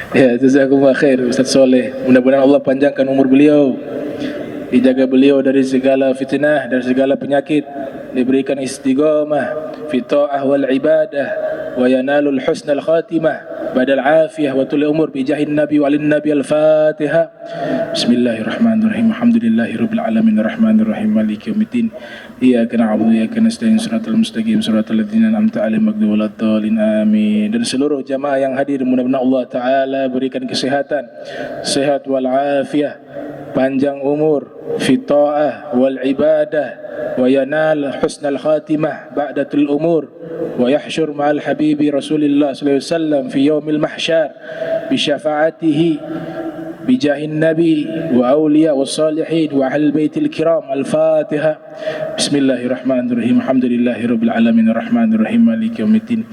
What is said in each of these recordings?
Ya, jazakumullah khair Ustaz Soleh. Mudah-mudahan Allah panjangkan umur beliau, dijaga beliau dari segala fitnah, dari segala penyakit, diberikan istiqamah fi ta'ah wal ibadah, wa yanalul husnal khatimah badal afiyah wa tul umur bi jahin nabi wa alin nabi. Al-Fatihah. Bismillahirrahmanirrahim. Alhamdulillahirabbil alamin arrahmanir rahim maliki yaumiddin. Iyyaka na'budu wa iyyaka nasta'in shiratal mustaqim shiratal ladzina an'amta 'alaihim ghairil maghdubin amin. Dan seluruh jamaah yang hadir, mudah-mudahan Allah taala berikan kesehatan, sehat wal afiyah, panjang umur fi ta'ah wal ibadah, wa yanal husnal khatimah ba'datul umur, wa yahsyur ma'al habibi Rasulillah sallallahu alaihi wasallam fi yaumil mahsyar bi syafaatihi bi jahin nabi wa awliya was salihin wa ahlul baitil kiram. Al-Fatihah. Bismillahirrahmanirrahim. Alhamdulillahirabbil alamin arrahmanir rahim maliki yaumiddin.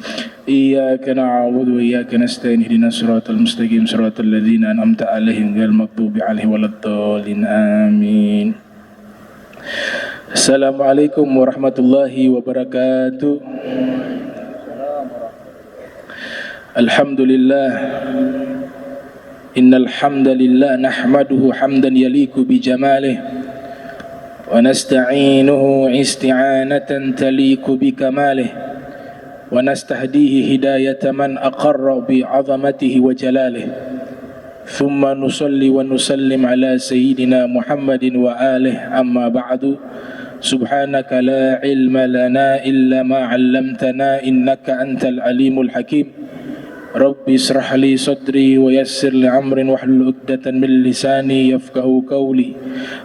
Iyyaka na'budu wa iyyaka nasta'in ihdinas siratal mustaqim siratal ladzina an'amta 'alaihim ghairil maghdubi 'alaihim waladdallin amin. Assalamualaikum warahmatullahi wabarakatuh. Alhamdulillah, innal hamdalillah nahmaduhu hamdan yaliku bi jamalih wa nasta'inuhu isti'anatan taliku bi kamalih wa nastahdihi hidayata man aqarra bi 'azamatihi wa jalalih. Thumma nusalli wa nusallim ala sayyidina Muhammadin wa alihi, amma ba'du. Subhanaka la ilma lana illa ma 'allamtana innaka antal alimul hakim. Rabbi israh li sadri wa yassir li amrin wahlul 'uqdatan min lisani yafqahu qawli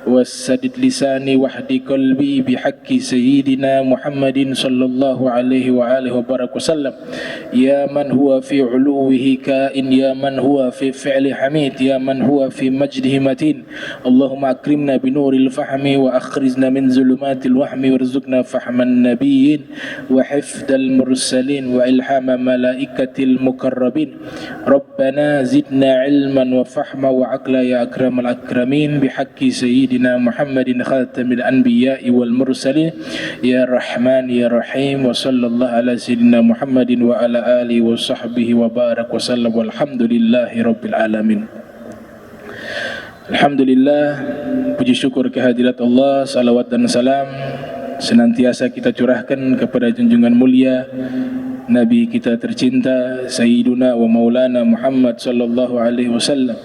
wassadid lisani wahdi qalbi bihaqqi sayyidina Muhammadin sallallahu alaihi wa alihi wa barak wasallam. Ya man huwa fi 'uluwihi ka'in, ya man huwa fi fi'li hamid, ya man huwa fi majdihi matin. Allahumma akrimna bi nuril fahmi wa akhrijna min zulumatil wahmi warzuqna fahman nabiyyin wa hifdal mursalin wa ilhama malaikatil mukarramin. Rabbana zidna ilman wa fahma wa aqla ya akramal akramin bihaqqi sayyidina Muhammadin khatamil anbiya'i wal mursalin. Ya Rahman ya Rahim. Wa sallallahu ala sayyidina Muhammadin wa ala alihi wa sahbihi wa barak wa sallam. Walhamdulillahi rabbil alamin. Alhamdulillah, puji syukur kehadirat Allah, salawat dan salam senantiasa kita curahkan kepada junjungan mulia Nabi kita tercinta Sayyiduna wa Maulana Muhammad sallallahu alaihi wasallam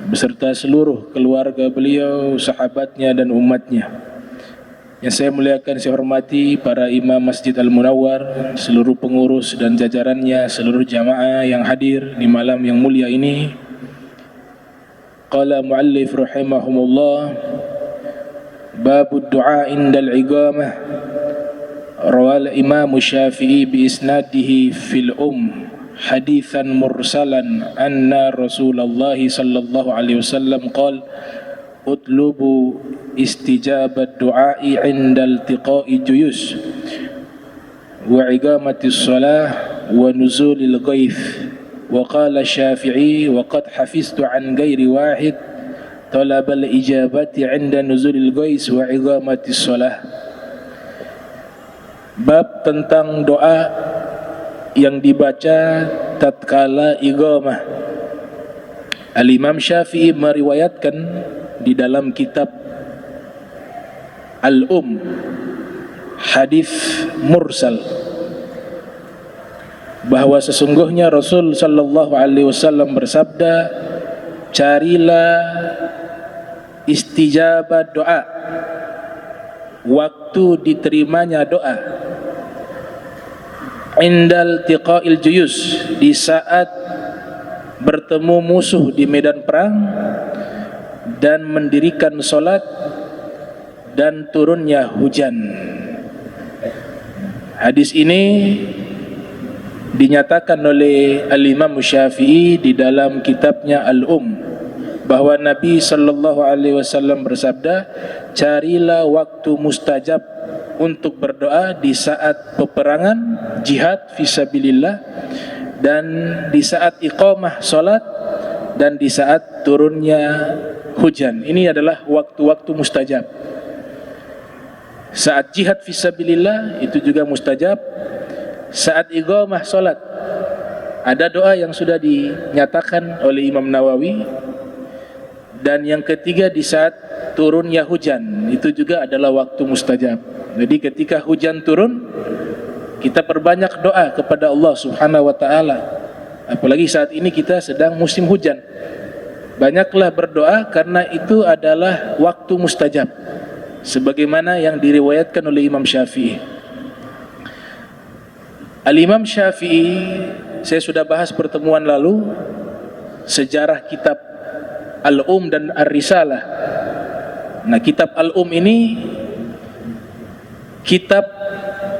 beserta seluruh keluarga beliau, sahabatnya dan umatnya. Yang saya muliakan, saya hormati para imam Masjid Al-Munawwar, seluruh pengurus dan jajarannya, seluruh jamaah yang hadir di malam yang mulia ini. Qala muallif rahimahumullah, babud du'a indal iqamah. Rawal Imam Syafi'i bi isnadihi fil hadithan mursalan anna Rasulullah sallallahu alaihi wasallam qala utlubu istijabat du'ai 'inda iltiqa'i juyus wa iqamatis shalah wa nuzulil ghaith. Wa qala Syafi'i wa qad hafiztu an ghairi wahid talabal ijabati 'inda nuzulil ghaith wa iqamatis shalah. Bab tentang doa yang dibaca tatkala iqamah. Al-Imam Syafi'i meriwayatkan di dalam kitab hadis mursal bahwa sesungguhnya Rasul sallallahu alaihi wasallam bersabda, carilah istijabah doa, waktu diterimanya doa, indal tiqa'il juyus, di saat bertemu musuh di medan perang dan mendirikan solat dan turunnya hujan. Hadis ini dinyatakan oleh Al-Imam Syafi'i di dalam kitabnya bahwa Nabi sallallahu alaihi wasallam bersabda, carilah waktu mustajab untuk berdoa di saat peperangan jihad fisabilillah, dan di saat iqamah salat, dan di saat turunnya hujan. Ini adalah waktu-waktu mustajab. Saat jihad fisabilillah itu juga mustajab. Saat iqamah salat ada doa yang sudah dinyatakan oleh Imam Nawawi. Dan yang ketiga, di saat turunnya hujan, itu juga adalah waktu mustajab. Jadi ketika hujan turun, kita perbanyak doa kepada Allah Subhanahu wa taala. Apalagi saat ini kita sedang musim hujan. Banyaklah berdoa karena itu adalah waktu mustajab. Sebagaimana yang diriwayatkan oleh Imam Syafi'i. Al-Imam Syafi'i, saya sudah bahas pertemuan lalu sejarah kitab Al-Um dan Ar-Risalah. Nah, kitab Al-Um ini kitab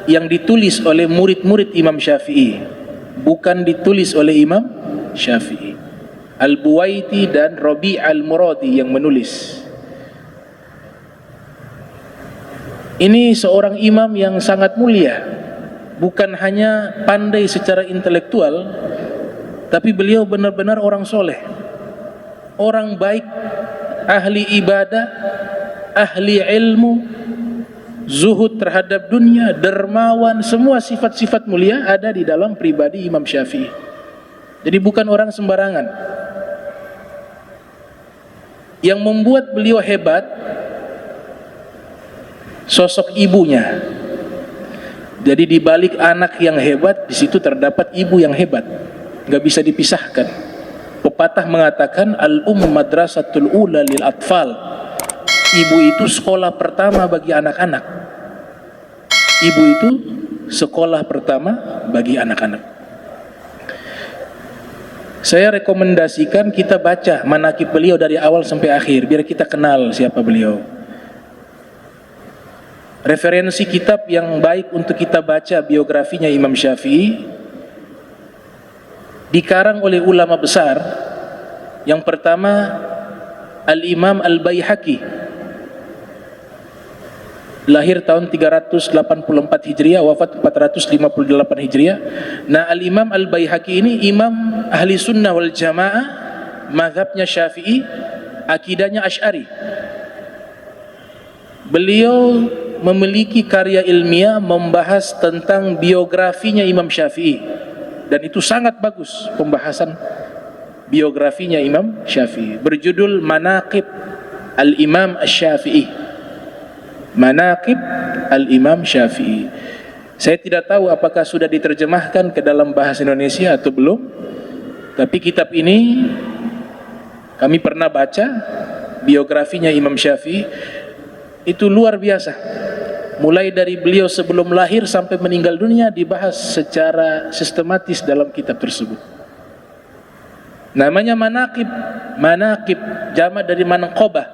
yang ditulis oleh murid-murid Imam Syafi'i, bukan ditulis oleh Imam Syafi'i. Al-Buwaiti dan Rabi' Al-Muradi yang menulis. Ini seorang imam yang sangat mulia. Bukan hanya pandai secara intelektual, tapi beliau benar-benar orang soleh, orang baik, ahli ibadah, ahli ilmu, zuhud terhadap dunia, dermawan. Semua sifat-sifat mulia ada di dalam pribadi Imam Syafi'i. Jadi bukan orang sembarangan. Yang membuat beliau hebat, sosok ibunya. Jadi di balik anak yang hebat, di situ terdapat ibu yang hebat. Nggak bisa dipisahkan. Pepatah mengatakan al-madrasatul ula lil atfal. Ibu itu sekolah pertama bagi anak-anak. Ibu itu sekolah pertama bagi anak-anak. Saya rekomendasikan kita baca manaqib beliau dari awal sampai akhir, biar kita kenal siapa beliau. Referensi kitab yang baik untuk kita baca biografinya Imam Syafi'i dikarang oleh ulama besar. Yang pertama, Al-Imam Al-Baihaqi, lahir tahun 384 Hijriah, wafat 458 Hijriah. Nah, Al-Imam Al-Baihaqi ini imam ahli sunnah wal jamaah, mazhabnya Syafi'i, akidahnya Asy'ari. Beliau memiliki karya ilmiah membahas tentang biografinya Imam Syafi'i, dan itu sangat bagus pembahasan biografinya Imam Syafi'i, berjudul Manaqib Al-Imam Asy-Syafi'i. Manaqib Al-Imam Syafi'i. Saya tidak tahu apakah sudah diterjemahkan ke dalam bahasa Indonesia atau belum, tapi kitab ini kami pernah baca biografinya Imam Syafi'i. Itu luar biasa. Mulai dari beliau sebelum lahir sampai meninggal dunia dibahas secara sistematis dalam kitab tersebut. Namanya manaqib. Manaqib jamak dari manqabah,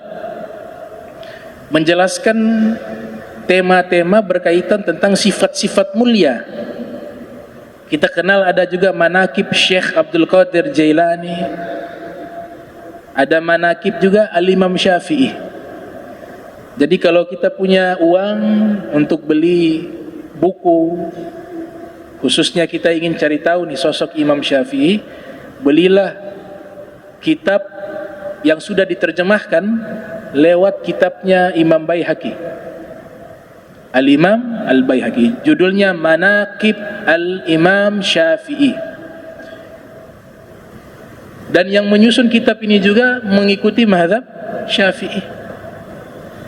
menjelaskan tema-tema berkaitan tentang sifat-sifat mulia. Kita kenal ada juga manaqib Syekh Abdul Qadir Jailani, ada manaqib juga Al-Imam Syafi'i. Jadi kalau kita punya uang untuk beli buku, khususnya kita ingin cari tahu nih sosok Imam Syafi'i, belilah kitab yang sudah diterjemahkan lewat kitabnya Imam Baihaqi, Al-Imam Al-Baihaqi. Judulnya Manaqib Al-Imam Syafi'i. Dan yang menyusun kitab ini juga mengikuti mazhab Syafi'i.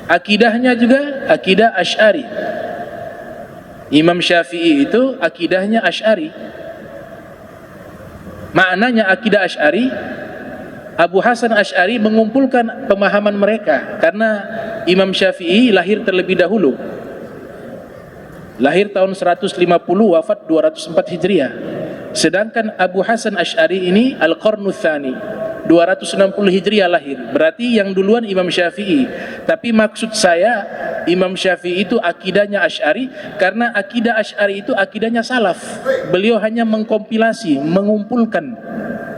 Akidahnya juga akidah Asy'ari. Imam Syafi'i itu akidahnya Asy'ari. Maknanya akidah Asy'ari, Abu Hasan Asy'ari mengumpulkan pemahaman mereka, karena Imam Syafi'i lahir terlebih dahulu. Lahir tahun 150, wafat 204 Hijriah. Sedangkan Abu Hasan Asy'ari ini Al-Qarnu Tsani, 260 Hijriah lahir. Berarti yang duluan Imam Syafi'i. Tapi maksud saya Imam Syafi'i itu akidahnya Asy'ari, karena akidah Asy'ari itu akidahnya salaf. Beliau hanya mengkompilasi,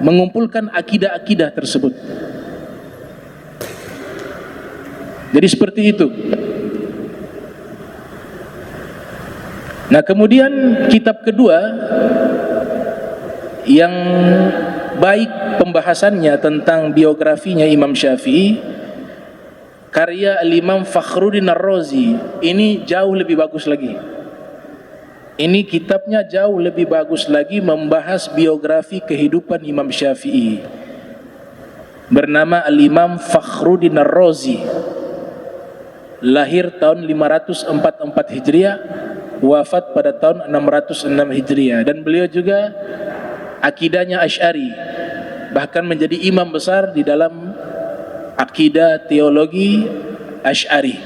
mengumpulkan akidah-akidah tersebut. Jadi seperti itu. Nah, kemudian kitab kedua yang baik pembahasannya tentang biografinya Imam Syafi'i karya Al-Imam Fakhruddin Ar-Razi ini jauh lebih bagus lagi. Ini kitabnya jauh lebih bagus lagi, membahas biografi kehidupan Imam Syafi'i. Bernama Al-Imam Fakhruddin Ar-Razi. Lahir tahun 544 Hijriah, wafat pada tahun 606 Hijriah. Dan beliau juga akidahnya Asy'ari, bahkan menjadi imam besar di dalam akidah teologi Asy'ari.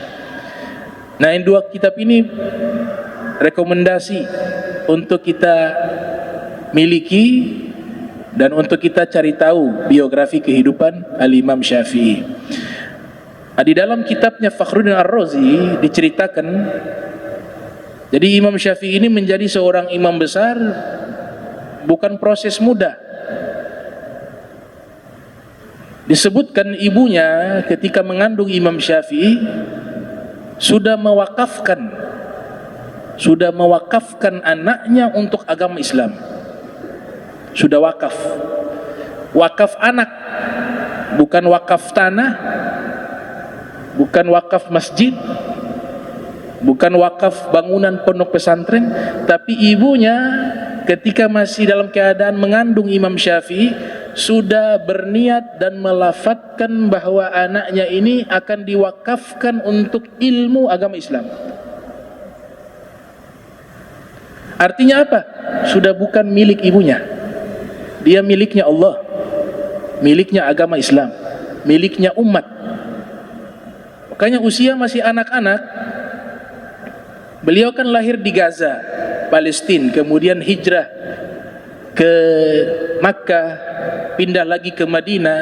Nah, yang dua kitab ini rekomendasi untuk kita miliki dan untuk kita cari tahu biografi kehidupan Al-Imam Syafi'i. Di dalam kitabnya Fakhruddin Ar-Razi diceritakan, jadi Imam Syafi'i ini menjadi seorang imam besar bukan proses mudah. Disebutkan ibunya ketika mengandung Imam Syafi'i sudah mewakafkan anaknya untuk agama Islam. Sudah wakaf anak, bukan wakaf tanah, bukan wakaf masjid, bukan wakaf bangunan pondok pesantren, tapi ibunya ketika masih dalam keadaan mengandung Imam Syafi'i sudah berniat dan melafadzkan bahwa anaknya ini akan diwakafkan untuk ilmu agama Islam. Artinya apa? Sudah bukan milik ibunya, dia miliknya Allah, miliknya agama Islam, miliknya umat. Makanya usia masih anak-anak, beliau kan lahir di Gaza, Palestina, kemudian hijrah ke Makkah, pindah lagi ke Madinah.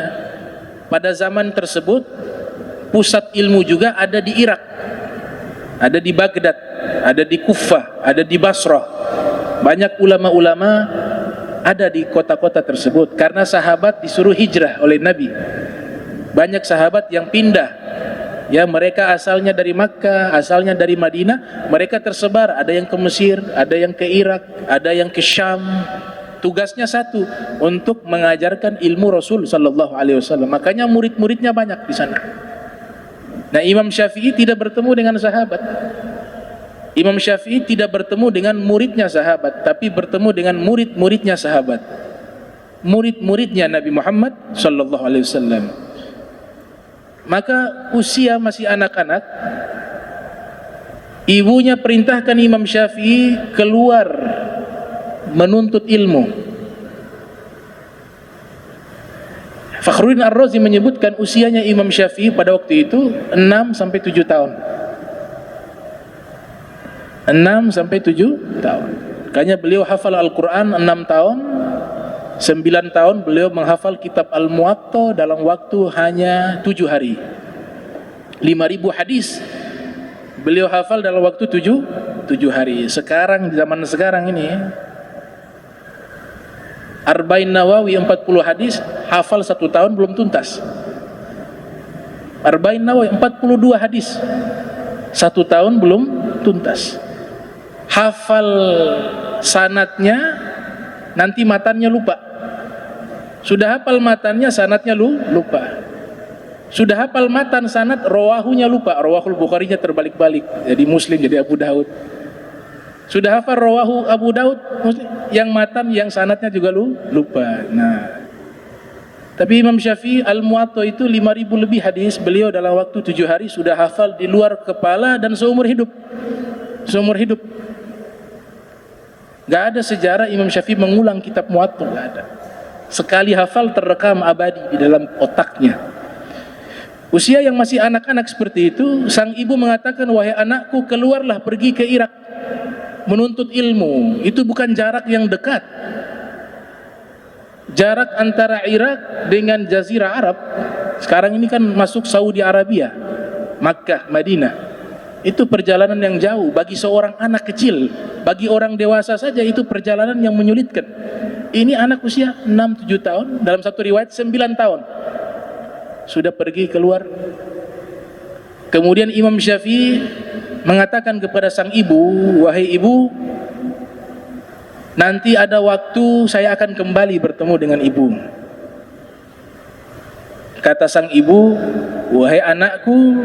Pada zaman tersebut pusat ilmu juga ada di Irak, ada di Baghdad, ada di Kufah, ada di Basrah. Banyak ulama-ulama ada di kota-kota tersebut karena sahabat disuruh hijrah oleh Nabi. Banyak sahabat yang pindah, ya, mereka asalnya dari Makkah, asalnya dari Madinah, mereka tersebar, ada yang ke Mesir, ada yang ke Irak, ada yang ke Syam. Tugasnya satu, untuk mengajarkan ilmu Rasul sallallahu alaihi wasallam. Makanya murid-muridnya banyak di sana. Nah, Imam Syafi'i tidak bertemu dengan sahabat. Imam Syafi'i tidak bertemu dengan muridnya sahabat, tapi bertemu dengan murid-muridnya sahabat. Murid-muridnya Nabi Muhammad sallallahu alaihi wasallam. Maka usia masih anak-anak, ibunya perintahkan Imam Syafi'i keluar menuntut ilmu. Fakhruddin Ar-Razi menyebutkan usianya Imam Syafi'i pada waktu itu 6 sampai 7 tahun. 6 sampai 7 tahun. Makanya beliau hafal Al-Quran 6 tahun. 9 tahun beliau menghafal kitab Al-Muwatta dalam waktu hanya 7 hari. 5.000 hadis beliau hafal dalam waktu 7 hari. Sekarang, zaman sekarang ini, Arba'in Nawawi 40 hadis hafal 1 tahun belum tuntas. Arba'in Nawawi 42 hadis 1 tahun belum tuntas. Hafal sanatnya, nanti matannya lupa. Sudah hafal matannya, sanatnya lupa. Sudah hafal matan, sanat, rawahunya lupa. Rawahul Bukharinya terbalik-balik, jadi Muslim, jadi Abu Daud. Sudah hafal rawahu Abu Daud, yang matan, yang sanatnya juga lupa. Nah, tapi Imam Syafi'i Al-Muwatta itu 5.000 lebih hadis, beliau dalam waktu 7 hari sudah hafal di luar kepala dan seumur hidup. Seumur hidup. Gak ada sejarah Imam Syafi'i mengulang kitab Muwatta, gak ada. Sekali hafal terrekam abadi di dalam otaknya. Usia yang masih anak-anak seperti itu, sang ibu mengatakan, wahai anakku, keluarlah pergi ke Irak menuntut ilmu. Itu bukan jarak yang dekat. Jarak antara Irak dengan Jazirah Arab, sekarang ini kan masuk Saudi Arabia, Makkah, Madinah. Itu perjalanan yang jauh bagi seorang anak kecil. Bagi orang dewasa saja itu perjalanan yang menyulitkan. Ini anak usia 6-7 tahun, dalam satu riwayat 9 tahun sudah pergi keluar. Kemudian Imam Syafi'i mengatakan kepada sang ibu, wahai ibu, nanti ada waktu saya akan kembali bertemu dengan ibu. Kata sang ibu, wahai anakku,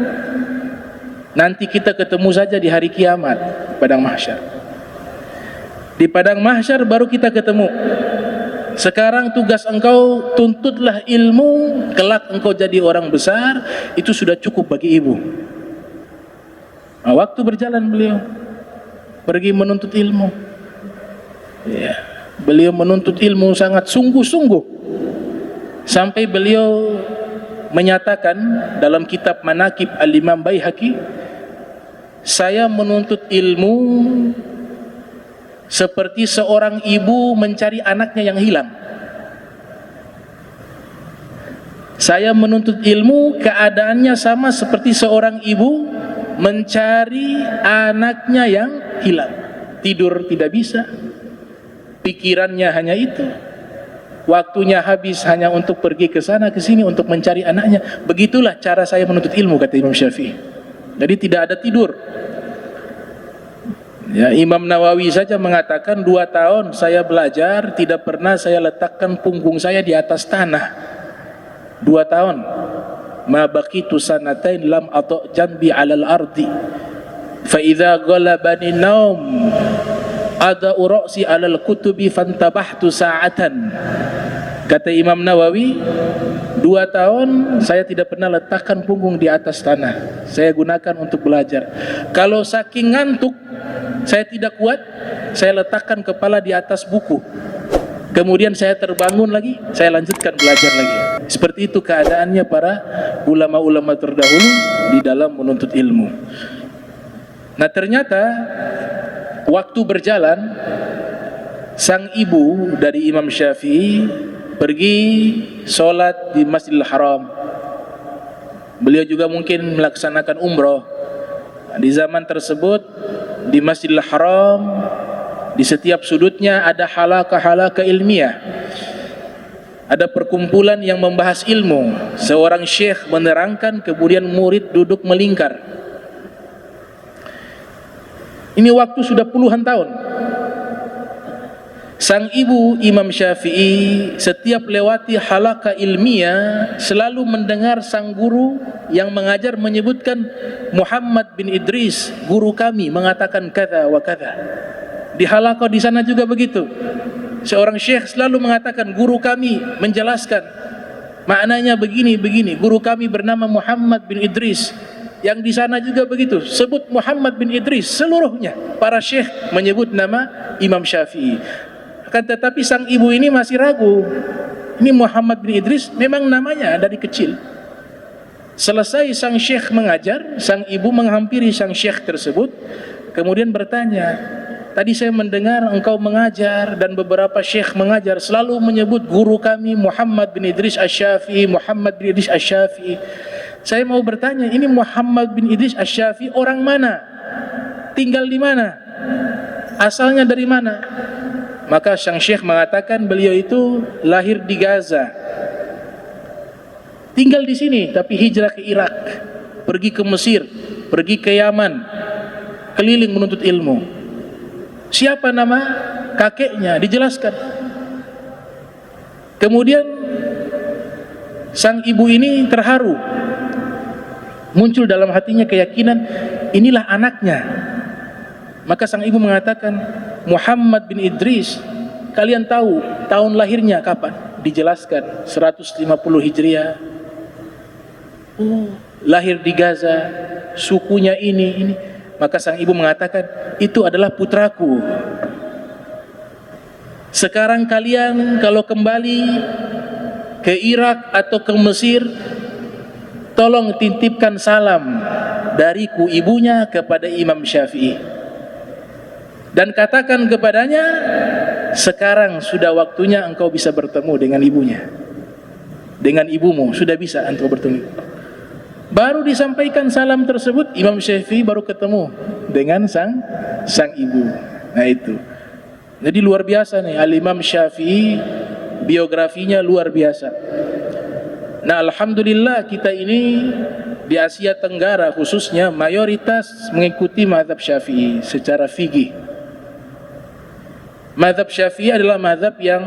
nanti kita ketemu saja di hari kiamat, padang mahsyar. Di padang mahsyar baru kita ketemu. Sekarang tugas engkau, tuntutlah ilmu, kelak engkau jadi orang besar, itu sudah cukup bagi ibu. Nah, waktu berjalan beliau pergi menuntut ilmu. Ya, beliau menuntut ilmu sangat sungguh-sungguh, sampai beliau menyatakan dalam kitab Manaqib Al-Imam Baihaqi, saya menuntut ilmu seperti seorang ibu mencari anaknya yang hilang. Saya menuntut ilmu keadaannya sama seperti seorang ibu mencari anaknya yang hilang. Tidur tidak bisa, pikirannya hanya itu, waktunya habis hanya untuk pergi ke sana ke sini untuk mencari anaknya. Begitulah cara saya menuntut ilmu, kata Imam Syafi'i. Jadi tidak ada tidur. Ya, Imam Nawawi saja mengatakan 2 tahun saya belajar, tidak pernah saya letakkan punggung saya di atas tanah. 2 tahun. Ma baqitu sanatain lam ata' janbi 'alal ardi. Fa idza ghalabani naum ada urasi 'alal kutubi fantabahtu sa'atan. Kata Imam Nawawi, 2 tahun saya tidak pernah letakkan punggung di atas tanah. Saya gunakan untuk belajar. Kalau saking ngantuk, saya tidak kuat, saya letakkan kepala di atas buku. Kemudian saya terbangun lagi, saya lanjutkan belajar lagi. Seperti itu keadaannya para ulama-ulama terdahulu di dalam menuntut ilmu. Nah, ternyata waktu berjalan, sang ibu dari Imam Syafi'i pergi sholat di Masjidil Haram. Beliau juga mungkin melaksanakan umroh. Di zaman tersebut di Masjidil Haram, di setiap sudutnya ada halaqah-halaqah ilmiah, ada perkumpulan yang membahas ilmu. Seorang syekh menerangkan, kemudian murid duduk melingkar. Ini waktu sudah puluhan tahun. Sang ibu Imam Syafi'i setiap lewati halaqah ilmiah selalu mendengar sang guru yang mengajar menyebutkan Muhammad bin Idris, guru kami mengatakan kata wa kata. Di halaqah di sana juga begitu. Seorang syekh selalu mengatakan guru kami menjelaskan maknanya begini begini. Guru kami bernama Muhammad bin Idris. Yang di sana juga begitu. Sebut Muhammad bin Idris seluruhnya. Para syekh menyebut nama Imam Syafi'i. Akan tetapi sang ibu ini masih ragu. Ini Muhammad bin Idris memang namanya dari kecil. Selesai sang syekh mengajar, sang ibu menghampiri sang syekh tersebut, kemudian bertanya, tadi saya mendengar engkau mengajar dan beberapa syekh mengajar selalu menyebut guru kami Muhammad bin Idris Asy-Syafi'i, Muhammad bin Idris Asy-Syafi'i. Saya mau bertanya, ini Muhammad bin Idris Asy-Syafi'i orang mana? Tinggal di mana? Asalnya dari mana? Maka sang syekh mengatakan beliau itu lahir di Gaza, tinggal di sini tapi hijrah ke Irak, pergi ke Mesir, pergi ke Yaman, keliling menuntut ilmu. Siapa nama kakeknya? Dijelaskan. Kemudian sang ibu ini terharu, muncul dalam hatinya keyakinan inilah anaknya. Maka sang ibu mengatakan, Muhammad bin Idris, kalian tahu tahun lahirnya kapan? Dijelaskan 150 Hijriah. Lahir di Gaza, sukunya ini. Maka sang ibu mengatakan, itu adalah putraku. Sekarang kalian kalau kembali ke Irak atau ke Mesir, tolong titipkan salam dariku ibunya kepada Imam Syafi'i. Dan katakan kepadanya, sekarang sudah waktunya engkau bisa bertemu dengan ibunya. Dengan ibumu, sudah bisa engkau bertemu. Baru disampaikan salam tersebut, Imam Syafi'i baru ketemu dengan sang ibu. Nah itu. Jadi luar biasa nih, Al-Imam Syafi'i, biografinya luar biasa. Nah alhamdulillah kita ini di Asia Tenggara khususnya mayoritas mengikuti mazhab Syafi'i secara fikih. Mazhab Syafi'i adalah mazhab yang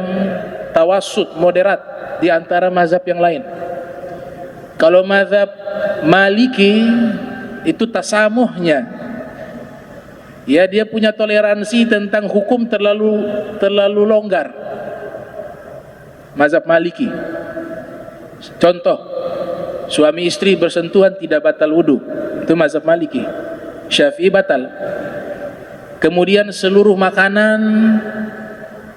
tawassut, moderat di antara mazhab yang lain. Kalau mazhab Maliki itu tasamuhnya, ya, dia punya toleransi tentang hukum terlalu longgar. Mazhab Maliki, contoh, suami istri bersentuhan tidak batal wudu, itu mazhab Maliki. Syafi'i batal. Kemudian seluruh makanan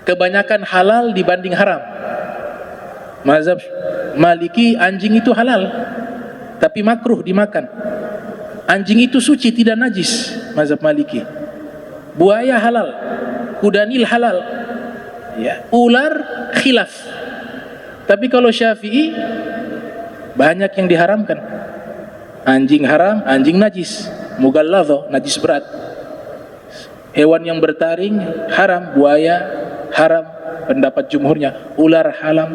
kebanyakan halal dibanding haram. Mazhab Maliki, anjing itu halal tapi makruh dimakan. Anjing itu suci, tidak najis. Mazhab Maliki. Buaya halal, kuda nil halal, ya. Ular khilaf. Tapi kalau Syafi'i banyak yang diharamkan. Anjing haram, anjing najis, mughalladhah, najis berat. Hewan yang bertaring haram, buaya haram, pendapat jumhurnya. Ular haram.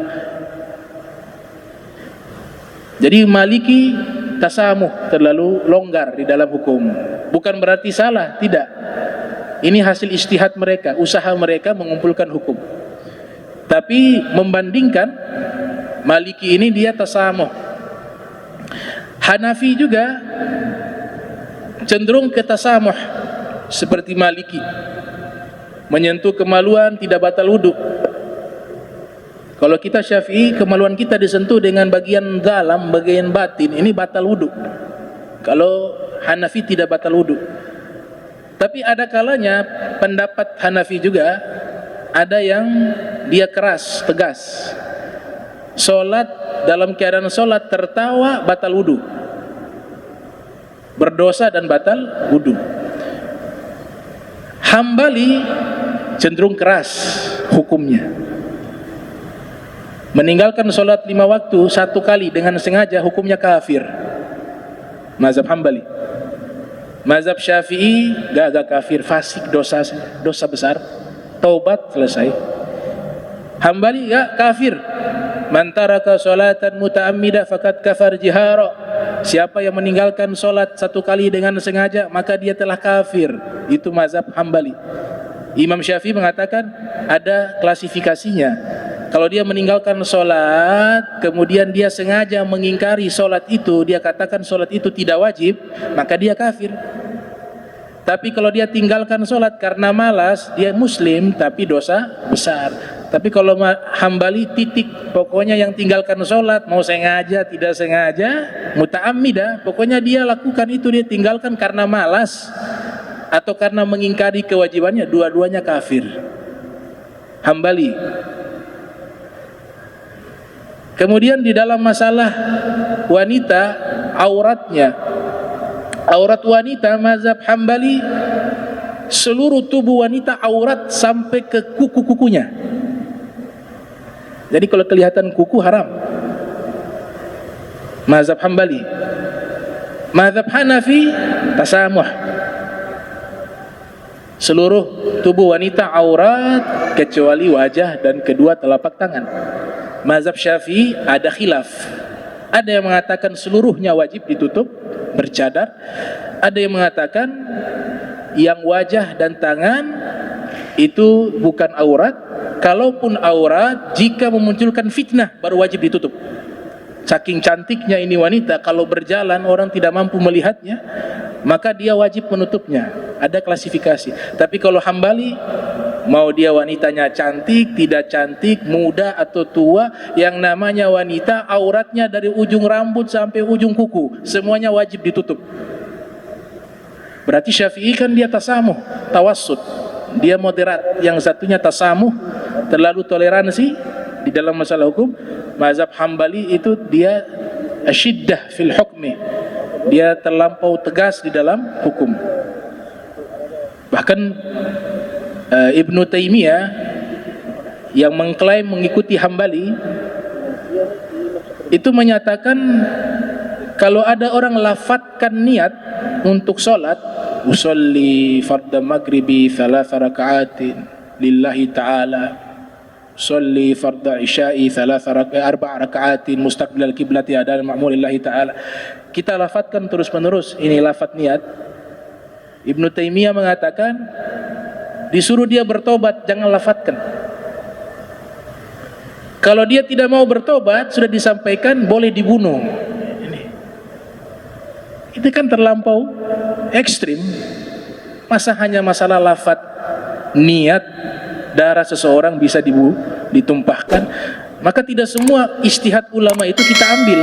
Jadi Maliki tasamuh, terlalu longgar di dalam hukum. Bukan berarti salah, tidak. Ini hasil ijtihad mereka, usaha mereka mengumpulkan hukum. Tapi membandingkan, Maliki ini dia tasamuh. Hanafi juga cenderung ke tasamuh seperti Maliki. Menyentuh kemaluan tidak batal wudu. Kalau kita Syafi'i, kemaluan kita disentuh dengan bagian dalam, bagian batin, ini batal wudu. Kalau Hanafi tidak batal wudu. Tapi ada kalanya pendapat Hanafi juga ada yang dia keras, tegas. Solat, dalam keadaan solat tertawa batal wudu, berdosa dan batal wudu. Hambali cenderung keras hukumnya. Meninggalkan solat 5 waktu 1 kali dengan sengaja hukumnya kafir. Mazhab Hambali. Mazhab Syafi'i gak kafir, fasik, dosa besar, taubat, selesai. Hambali gak kafir. Man taraka salatan muta'ammidah faqad kafar jihara. Siapa yang meninggalkan solat 1 kali dengan sengaja, maka dia telah kafir. Itu mazhab Hambali. Imam Syafi'i mengatakan ada klasifikasinya. Kalau dia meninggalkan solat, kemudian dia sengaja mengingkari solat itu, dia katakan solat itu tidak wajib, maka dia kafir. Tapi kalau dia tinggalkan solat karena malas, dia muslim tapi dosa besar. Tapi kalau Hambali titik, pokoknya yang tinggalkan solat, mau sengaja tidak sengaja, muta'ammidah, pokoknya dia lakukan itu, dia tinggalkan karena malas atau karena mengingkari kewajibannya, dua-duanya kafir. Hambali. Kemudian di dalam masalah wanita, auratnya, aurat wanita, mazhab Hambali, seluruh tubuh wanita aurat sampai ke kuku-kukunya. Jadi kalau kelihatan kuku haram. Mazhab Hambali. Mazhab Hanafi tasamuh. Seluruh tubuh wanita aurat kecuali wajah dan kedua telapak tangan. Mazhab Syafi'i ada khilaf. Ada yang mengatakan seluruhnya wajib ditutup, bercadar. Ada yang mengatakan yang wajah dan tangan itu bukan aurat. Kalaupun aurat, jika memunculkan fitnah baru wajib ditutup. Saking cantiknya ini wanita, kalau berjalan orang tidak mampu melihatnya, maka dia wajib menutupnya. Ada klasifikasi. Tapi kalau Hambali, mau dia wanitanya cantik, tidak cantik, muda atau tua, yang namanya wanita auratnya dari ujung rambut sampai ujung kuku, semuanya wajib ditutup. Berarti Syafi'i kan dia tasamuh, tawassut, dia moderat. Yang satunya tasamuh, terlalu toleransi di dalam masalah hukum. Mazhab Hambali itu dia asyiddah fil hukmi, dia terlampau tegas di dalam hukum. Bahkan Ibnu Taimiyah yang mengklaim mengikuti Hambali itu menyatakan kalau ada orang lafadzkan niat untuk sholat, usolli fardhu maghribi 3 raka'atin lillahi ta'ala, usolli fardhu isya'i 4 raka'atin mustaqbilal qiblati adal ma'mulillahi ta'ala. Kita lafadzkan terus menerus, ini lafadz niat. Ibnu Taimiyah mengatakan disuruh dia bertobat, jangan lafadzkan. Kalau dia tidak mau bertobat, sudah disampaikan boleh dibunuh. Ini. Itu kan terlampau ekstrim. Masa hanya masalah lafaz, niat, darah seseorang bisa ditumpahkan? Maka tidak semua ijtihad ulama itu kita ambil.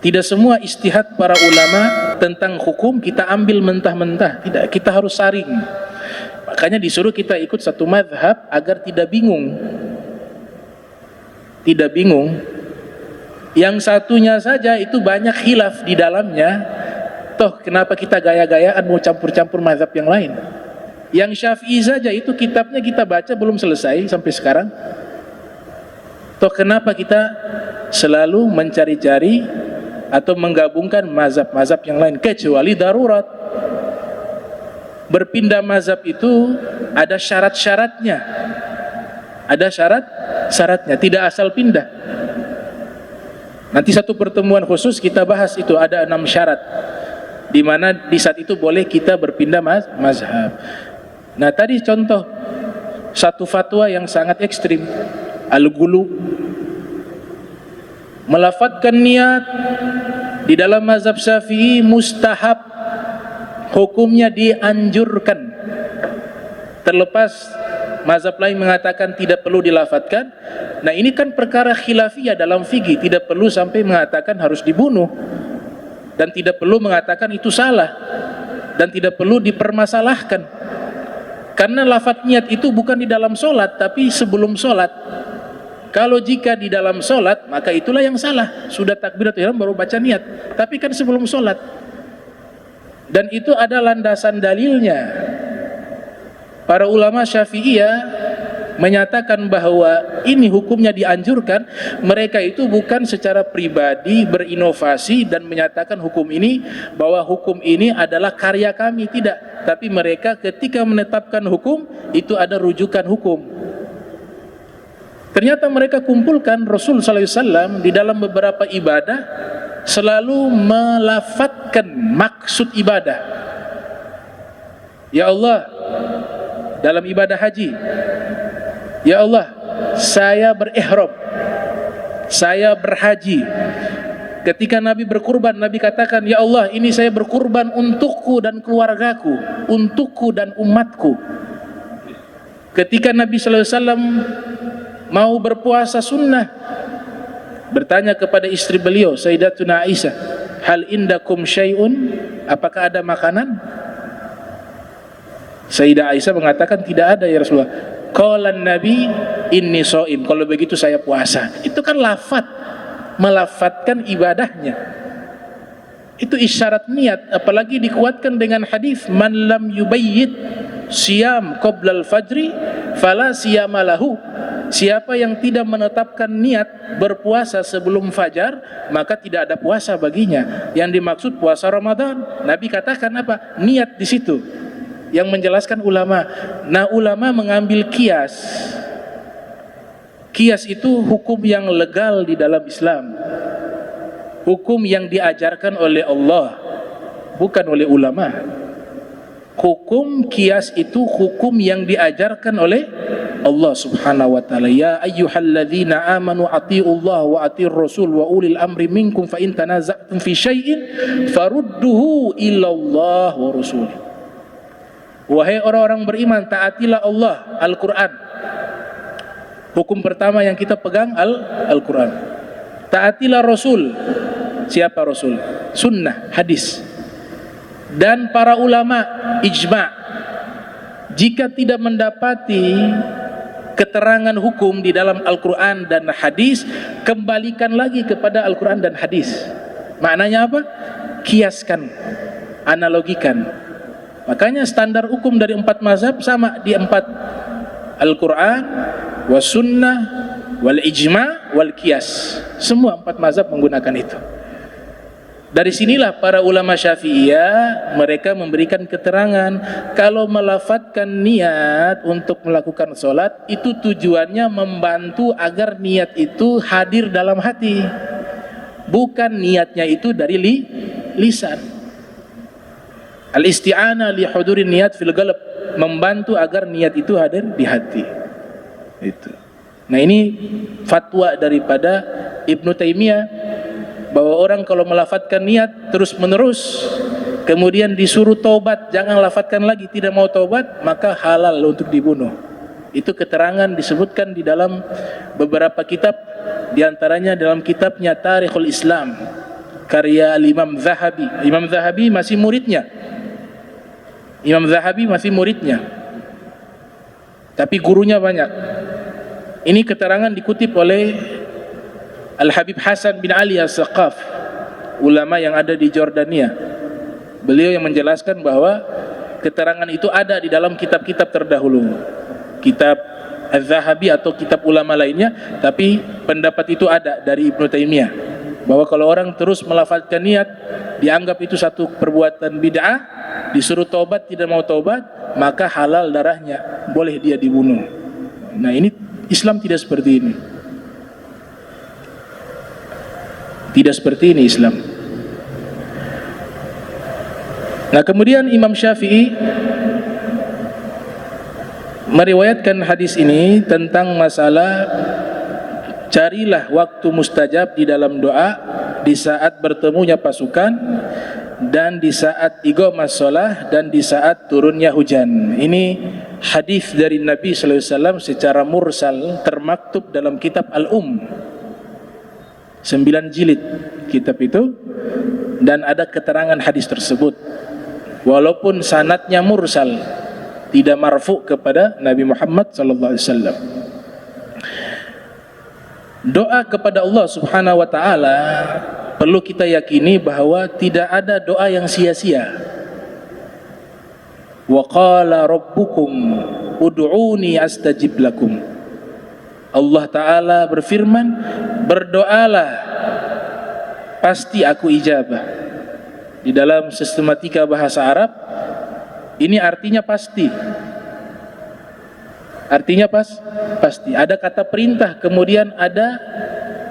Tidak semua ijtihad para ulama tentang hukum kita ambil mentah-mentah. Tidak, kita harus saring. Makanya disuruh kita ikut satu mazhab agar tidak bingung. Tidak bingung. Yang satunya saja itu banyak khilaf di dalamnya. Toh kenapa kita gaya-gayaan mau campur-campur mazhab yang lain? Yang Syafi'i saja itu kitabnya kita baca belum selesai sampai sekarang. Toh kenapa kita selalu mencari-cari atau menggabungkan mazhab-mazhab yang lain, kecuali darurat. Berpindah mazhab itu ada syarat-syaratnya. Ada syarat-syaratnya, tidak asal pindah. Nanti satu pertemuan khusus kita bahas itu, ada 6 syarat di mana di saat itu boleh kita berpindah mazhab. Nah tadi contoh satu fatwa yang sangat ekstrim, al-ghulu, melafadzkan niat di dalam mazhab Syafi'i mustahab, hukumnya dianjurkan. Terlepas mazhab lain mengatakan tidak perlu dilafadzkan. Nah ini kan perkara khilafiyah dalam fikih, tidak perlu sampai mengatakan harus dibunuh, dan tidak perlu mengatakan itu salah, dan tidak perlu dipermasalahkan. Karena lafadz niat itu bukan di dalam sholat, tapi sebelum sholat. Kalau jika di dalam sholat, maka itulah yang salah. Sudah takbiratul ihram baru baca niat, tapi kan sebelum sholat. Dan itu ada landasan dalilnya. Para ulama Syafi'iyah menyatakan bahwa ini hukumnya dianjurkan. Mereka itu bukan secara pribadi berinovasi dan menyatakan hukum ini, bahwa hukum ini adalah karya kami, tidak. Tapi mereka ketika menetapkan hukum, itu ada rujukan hukum. Ternyata mereka kumpulkan Rasul sallallahu alaihi wasallam di dalam beberapa ibadah selalu melafadzkan maksud ibadah. Ya Allah, dalam ibadah haji, ya Allah, saya berihram, saya berhaji. Ketika Nabi berkurban, Nabi katakan, ya Allah, ini saya berkurban untukku dan keluargaku, untukku dan umatku. Ketika Nabi sallallahu alaihi wasallam mau berpuasa sunnah, bertanya kepada istri beliau Sayyidatuna Aisyah, hal indakum syai'un, apakah ada makanan? Sayyidah Aisyah mengatakan tidak ada ya Rasulullah. Qalan Nabi inni shaim, kalau begitu saya puasa. Itu kan lafaz, melafadzkan ibadahnya. Itu isyarat niat, apalagi dikuatkan dengan hadis man lam yubayyit siyam qabla al-fajri fala siyama lahu. Siapa yang tidak menetapkan niat berpuasa sebelum fajar, maka tidak ada puasa baginya. Yang dimaksud puasa Ramadan. Nabi katakan apa? Niat di situ. Yang menjelaskan ulama. Nah, ulama mengambil kias. Kias itu hukum yang legal di dalam Islam. Hukum yang diajarkan oleh Allah, bukan oleh ulama. Hukum kias itu hukum yang diajarkan oleh Allah subhanahu wa ta'ala. Ya ayyuhalladzina amanu ati'ullah wa ati'ur rasul wa ulil amri minkum fa in tanaza'tum fi syai'in farudduhu ilallah wa rasul. Wahai orang-orang beriman, taatilah Allah, Al-Quran. Hukum pertama yang kita pegang Al-Quran. Taatilah Rasul. Siapa Rasul? Sunnah, hadis. Dan para ulama ijma', jika tidak mendapati keterangan hukum di dalam Al-Quran dan hadis, kembalikan lagi kepada Al-Quran dan hadis. Maknanya apa? Kiaskan, analogikan. Makanya standar hukum dari 4 mazhab sama di 4: Al-Quran, was sunnah, wal ijma', wal qiyas. Semua 4 mazhab menggunakan itu. Dari sinilah para ulama Syafi'iyah mereka memberikan keterangan kalau melafadzkan niat untuk melakukan sholat itu tujuannya membantu agar niat itu hadir dalam hati, bukan niatnya itu dari lisan. Al-isti'anah li hudurin niat fil qalb, membantu agar niat itu hadir di hati. Itu. Nah, ini fatwa daripada Ibnu Taimiyah bahwa orang kalau melafadzkan niat terus menerus, kemudian disuruh taubat, jangan lafadzkan lagi, tidak mau taubat, maka halal untuk dibunuh. Itu keterangan disebutkan di dalam beberapa kitab, diantaranya dalam kitabnya Tarikhul Islam karya Imam Zahabi. Imam Zahabi masih muridnya, tapi gurunya banyak. Ini keterangan dikutip oleh Al-Habib Hasan bin Ali As-Saqaf, ulama yang ada di Jordania. Beliau yang menjelaskan bahwa keterangan itu ada di dalam kitab-kitab terdahulu, kitab Az-Zahabi atau kitab ulama lainnya, tapi pendapat itu ada dari Ibnu Taimiyah, bahwa kalau orang terus melafazkan niat, dianggap itu satu perbuatan bid'ah, disuruh taubat tidak mau taubat, maka halal darahnya, boleh dia dibunuh. Nah, ini Islam tidak seperti ini. Tidak seperti ini Islam. Nah, kemudian Imam Syafi'i meriwayatkan hadis ini tentang masalah carilah waktu mustajab di dalam doa di saat bertemunya pasukan, dan di saat iqamah shalah, dan di saat turunnya hujan. Ini hadis dari Nabi sallallahu alaihi wasallam secara mursal, termaktub dalam kitab Al-Um, 9 jilid kitab itu, dan ada keterangan hadis tersebut walaupun sanadnya mursal, tidak marfu kepada Nabi Muhammad sallallahu alaihi wasallam. Doa kepada Allah Subhanahu wa taala perlu kita yakini bahwa tidak ada doa yang sia-sia. Wa qala rabbukum ud'uni astajib lakum. Allah Ta'ala berfirman, berdoalah, pasti aku ijabah. Di dalam sistematika bahasa Arab, ini artinya pasti. Artinya pasti. Ada kata perintah, kemudian ada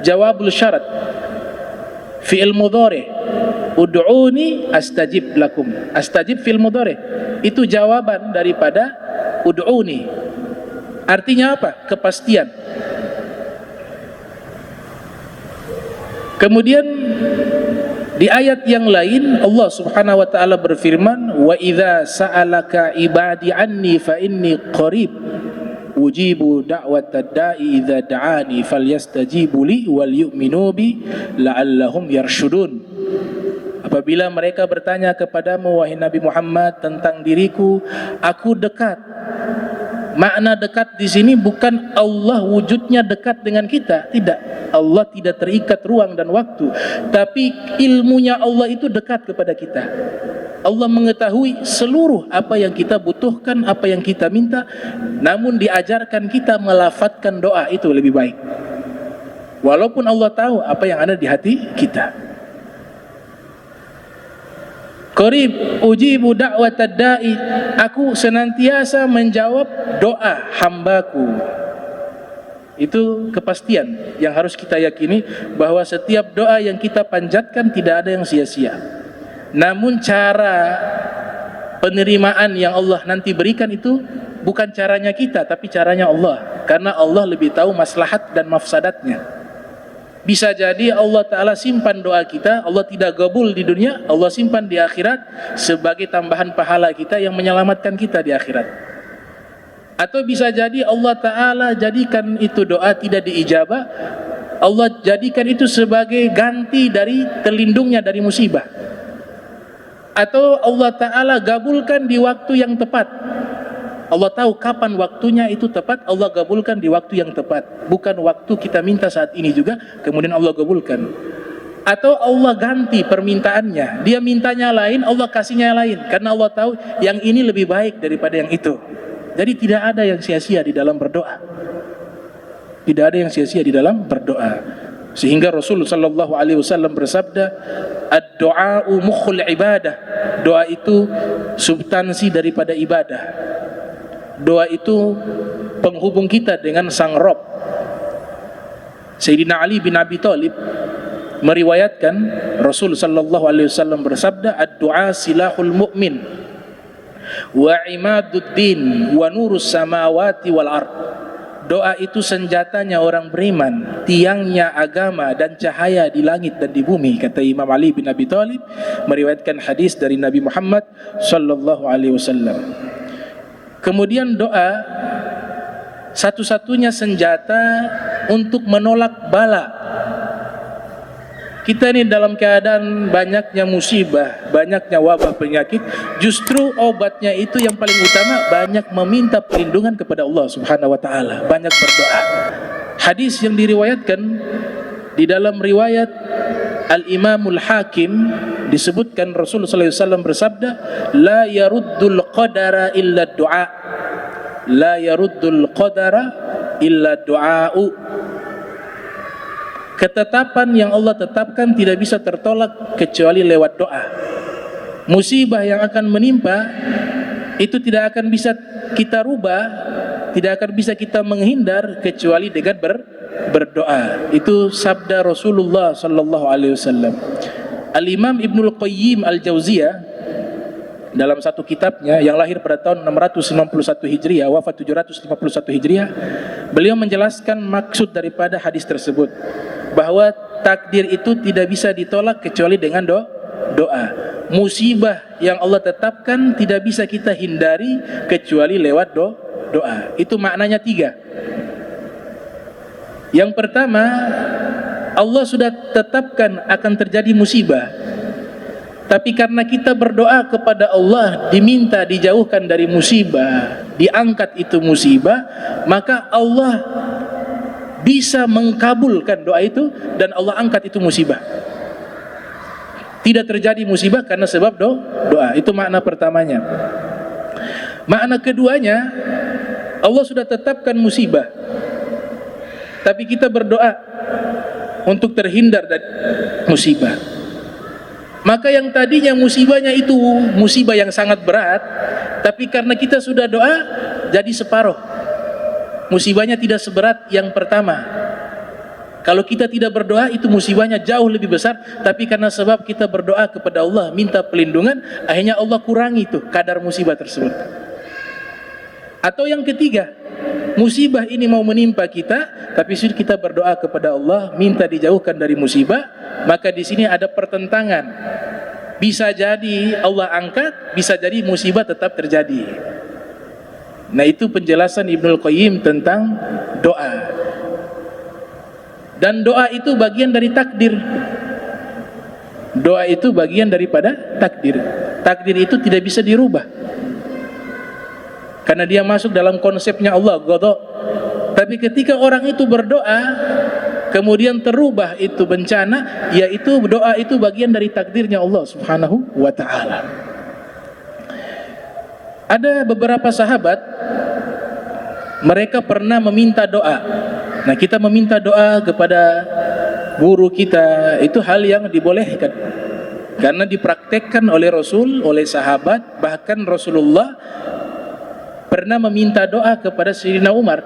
jawabul syarat. Fi'il mudhari, ud'uni astajib lakum. Astajib fi'il mudhari, itu jawaban daripada ud'uni. Artinya apa? Kepastian. Kemudian di ayat yang lain Allah Subhanahu wa taala berfirman, wa idza sa'alaka ibadi anni fa inni qarib ujibu da'watad da'i idza da'ani falyastajibu li wal yu'minu bi la'allahum yarshudun. Apabila mereka bertanya kepadamu wahai Nabi Muhammad tentang diriku, aku dekat. Makna dekat di sini bukan Allah wujudnya dekat dengan kita, tidak. Allah tidak terikat ruang dan waktu, tapi ilmunya Allah itu dekat kepada kita. Allah mengetahui seluruh apa yang kita butuhkan, apa yang kita minta, namun diajarkan kita melafadzkan doa itu lebih baik. Walaupun Allah tahu apa yang ada di hati kita. Qarib ujibu da'watad da'i, aku senantiasa menjawab doa hambaku. Itu kepastian yang harus kita yakini, bahwa setiap doa yang kita panjatkan tidak ada yang sia-sia. Namun cara penerimaan yang Allah nanti berikan itu bukan caranya kita, tapi caranya Allah, karena Allah lebih tahu maslahat dan mafsadatnya. Bisa jadi Allah Ta'ala simpan doa kita, Allah tidak gabul di dunia, Allah simpan di akhirat sebagai tambahan pahala kita yang menyelamatkan kita di akhirat. Atau bisa jadi Allah Ta'ala jadikan itu doa tidak diijabah, Allah jadikan itu sebagai ganti dari terlindungnya dari musibah. Atau Allah Ta'ala gabulkan di waktu yang tepat. Allah tahu kapan waktunya itu tepat, Allah gabulkan di waktu yang tepat, bukan waktu kita minta saat ini juga kemudian Allah gabulkan. Atau Allah ganti permintaannya, dia mintanya lain, Allah kasihnya lain, karena Allah tahu yang ini lebih baik daripada yang itu. Jadi tidak ada yang sia-sia di dalam berdoa. Tidak ada yang sia-sia di dalam berdoa. Sehingga Rasul sallallahu alaihi wasallam bersabda, ad-du'a'u mukhul ibadah. Doa itu substansi daripada ibadah. Doa itu penghubung kita dengan Sang Rabb. Sayyidina Ali bin Abi Thalib meriwayatkan Rasul sallallahu alaihi wasallam bersabda, ad-du'a silahul mu'min wa imaduddin wa nurus samawati wal ard. doa itu senjatanya orang beriman, tiangnya agama dan cahaya di langit dan di bumi, kata Imam Ali bin Abi Thalib meriwayatkan hadis dari Nabi Muhammad sallallahu alaihi wasallam. Kemudian doa satu-satunya senjata untuk menolak bala. Kita ini dalam keadaan banyaknya musibah, banyaknya wabah penyakit, justru obatnya itu yang paling utama banyak meminta perlindungan kepada Allah Subhanahu wa taala, banyak berdoa. Hadis yang diriwayatkan di dalam riwayat Al-Imamul Hakim disebutkan Rasulullah SAW bersabda, la yaruddul qadara illa du'a, la yaruddul qadara illa du'a'u. Ketetapan yang Allah tetapkan tidak bisa tertolak kecuali lewat doa. Musibah yang akan menimpa itu tidak akan bisa kita rubah, tidak akan bisa kita menghindar kecuali dengan berdoa. Itu sabda Rasulullah sallallahu alaihi wasallam. Al-Imam Ibnul Qayyim Al-Jauziyah dalam satu kitabnya yang lahir pada tahun 691 Hijriah, wafat 751 Hijriah, beliau menjelaskan maksud daripada hadis tersebut, bahwa takdir itu tidak bisa ditolak kecuali dengan doa. Musibah yang Allah tetapkan tidak bisa kita hindari kecuali lewat doa. Itu maknanya 3. Yang pertama, Allah sudah tetapkan akan terjadi musibah, tapi karena kita berdoa kepada Allah, diminta dijauhkan dari musibah, diangkat itu musibah, maka Allah bisa mengkabulkan doa itu dan Allah angkat itu musibah. Tidak terjadi musibah karena sebab doa. Itu makna pertamanya. Makna keduanya, Allah sudah tetapkan musibah, tapi kita berdoa untuk terhindar dari musibah. Maka yang tadinya musibahnya itu musibah yang sangat berat, tapi karena kita sudah doa jadi separuh. Musibahnya tidak seberat yang pertama. Kalau kita tidak berdoa itu musibahnya jauh lebih besar, tapi karena sebab kita berdoa kepada Allah, minta perlindungan, akhirnya Allah kurangi itu kadar musibah tersebut. Atau yang ketiga, musibah ini mau menimpa kita, tapi sudah kita berdoa kepada Allah, minta dijauhkan dari musibah, maka di sini ada pertentangan. Bisa jadi Allah angkat, bisa jadi musibah tetap terjadi. Nah, itu penjelasan Ibnul Qayyim tentang doa. Dan doa itu bagian dari takdir. Doa itu bagian daripada takdir. Takdir itu tidak bisa dirubah, karena dia masuk dalam konsepnya Allah, qada. Tapi ketika orang itu berdoa, kemudian terubah itu bencana, yaitu doa itu bagian dari takdirnya Allah Subhanahu wa ta'ala. Ada beberapa sahabat, mereka pernah meminta doa. Nah, kita meminta doa kepada guru kita, itu hal yang dibolehkan, karena dipraktekkan oleh Rasul, oleh sahabat. Bahkan Rasulullah pernah meminta doa kepada Sayyidina Umar,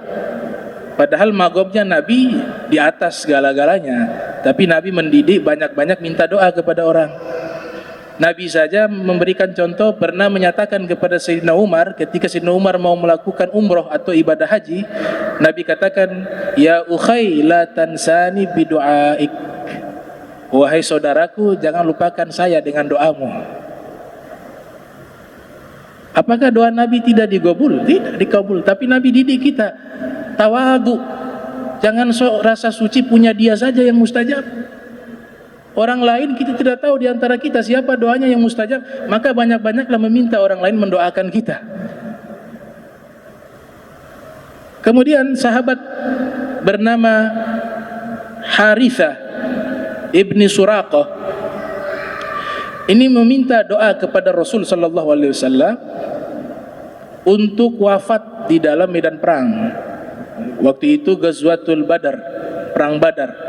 padahal magobnya Nabi di atas segala-galanya, tapi Nabi mendidik banyak-banyak minta doa kepada orang. Nabi saja memberikan contoh, pernah menyatakan kepada Sayyidina Umar, ketika Sayyidina Umar mau melakukan umroh atau ibadah haji, Nabi katakan, ya ukhay la tansani bidu'aik, wahai saudaraku, jangan lupakan saya dengan doamu. Apakah doa Nabi tidak digabul? Tidak dikabul, tapi Nabi didik kita tawadu. Jangan rasa suci punya dia saja yang mustajab. Orang lain kita tidak tahu di antara kita siapa doanya yang mustajab, maka banyak-banyaklah meminta orang lain mendoakan kita. Kemudian sahabat bernama Harithah ibni Suraqah ini meminta doa kepada Rasul sallallahu alaihi wasallam untuk wafat di dalam medan perang. Waktu itu Ghazwatul Badar, perang Badar.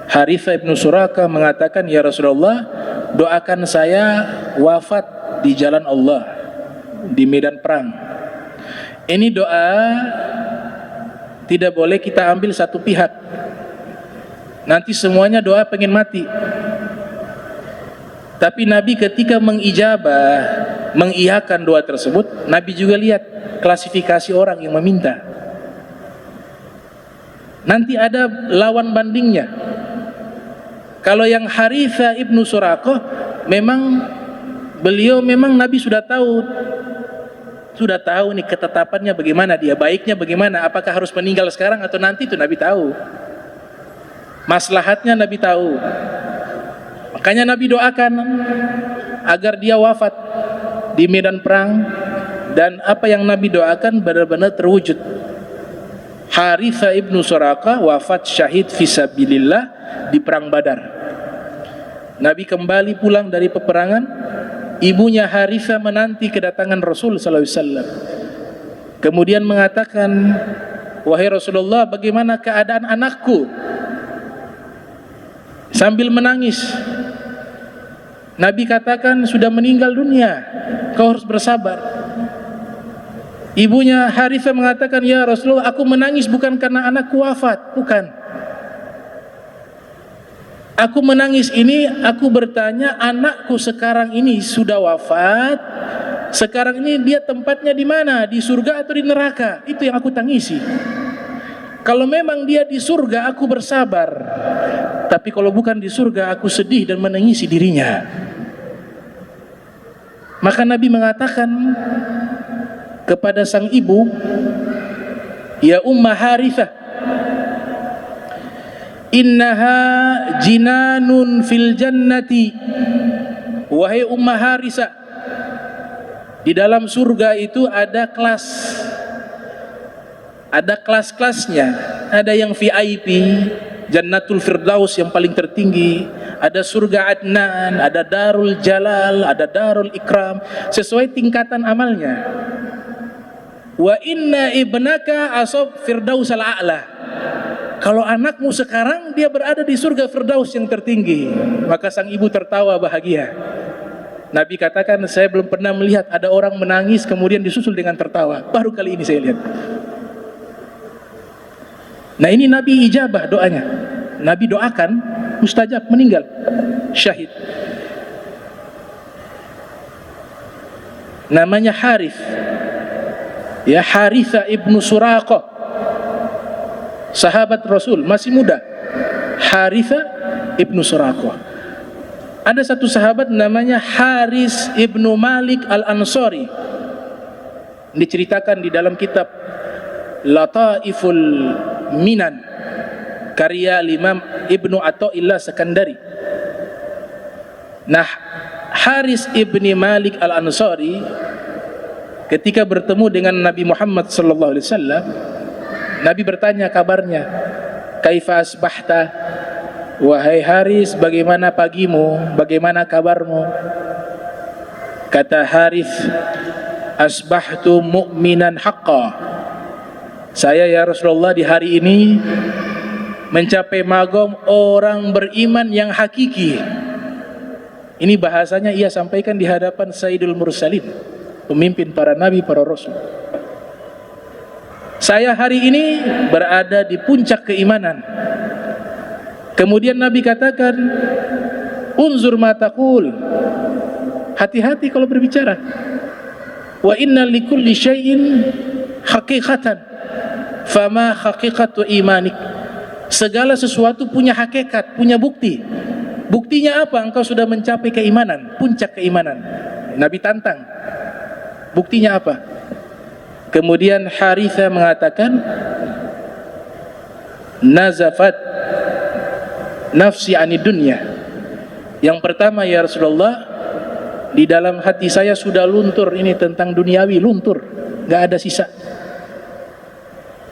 Harithah ibn Suraqah mengatakan, ya Rasulullah, doakan saya wafat di jalan Allah, di medan perang. Ini doa tidak boleh kita ambil satu pihak, nanti semuanya doa pengen mati. Tapi Nabi ketika mengijabah, mengiyakan doa tersebut, Nabi juga lihat klasifikasi orang yang meminta. Nanti ada lawan bandingnya. Kalau yang Harithah ibnu Suraqah, memang beliau Nabi sudah tahu nih ketetapannya bagaimana, dia baiknya bagaimana, apakah harus meninggal sekarang atau nanti, itu Nabi tahu. Maslahatnya Nabi tahu. Makanya Nabi doakan agar dia wafat di medan perang, dan apa yang Nabi doakan benar-benar terwujud. Harithah ibnu Suraqah wafat syahid fisabilillah di perang Badar. Nabi kembali pulang dari peperangan, ibunya Harithah menanti kedatangan Rasul sallallahu alaihi wasallam. Kemudian mengatakan, "Wahai Rasulullah, bagaimana keadaan anakku?" Sambil menangis, Nabi katakan, "Sudah meninggal dunia, kau harus bersabar." Ibunya Harithah mengatakan, "Ya Rasulullah, aku menangis bukan karena anakku wafat, bukan. Aku menangis ini, aku bertanya, anakku sekarang ini sudah wafat, sekarang ini dia tempatnya di mana? Di surga atau di neraka? Itu yang aku tangisi. Kalau memang dia di surga, aku bersabar. Tapi kalau bukan di surga, aku sedih dan menangisi dirinya." Maka Nabi mengatakan kepada sang ibu, "Ya Ummah Harithah, innaha jinanun fil jannati." Wahai Ummah Harithah, di dalam surga itu ada kelas, ada kelas-kelasnya. Ada yang VIP, Jannatul Firdaus yang paling tertinggi, ada surga Adnan, ada Darul Jalal, ada Darul Ikram, sesuai tingkatan amalnya. Wa inna ibnaka asab Firdaus al-a'la. Kalau anakmu sekarang dia berada di surga Firdaus yang tertinggi. Maka sang ibu tertawa bahagia. Nabi katakan, "Saya belum pernah melihat ada orang menangis kemudian disusul dengan tertawa. Baru kali ini saya lihat." Nah, ini Nabi ijabah doanya. Nabi doakan, mustajab, meninggal syahid. Namanya Harith, ya, Harithah ibnu Suraqah, sahabat Rasul, masih muda. Harithah ibnu Suraqah. Ada satu sahabat namanya Haris ibnu Malik al-Ansari, diceritakan di dalam kitab Lataiful Minan karya Imam Ibnu Athaillah Sekandari. Nah, Haris ibni Malik al-Ansari ketika bertemu dengan Nabi Muhammad sallallahu alaihi wasallam, Nabi bertanya kabarnya, "Kaifa asbahta?" Wahai Haris, bagaimana pagimu? Bagaimana kabarmu? Kata Haris, "Asbahtu mu'minan haqqa." Saya, ya Rasulullah, di hari ini mencapai magom orang beriman yang hakiki. Ini bahasanya ia sampaikan di hadapan Sayyidul Mursalin, pemimpin para nabi, para rasul. Saya hari ini berada di puncak keimanan. Kemudian Nabi katakan, "Unzur ma taqul." Hati-hati kalau berbicara. "Wa inna likulli syai'in haqiqatan, fama haqiqatu imanik." Segala sesuatu punya hakikat, punya bukti. Buktinya apa? Engkau sudah mencapai keimanan, puncak keimanan. Nabi tantang. Buktinya apa? Kemudian Harithah mengatakan, "Nazafat nafsi anid dunya." Yang pertama, ya Rasulullah, di dalam hati saya sudah luntur ini tentang duniawi, luntur, gak ada sisa.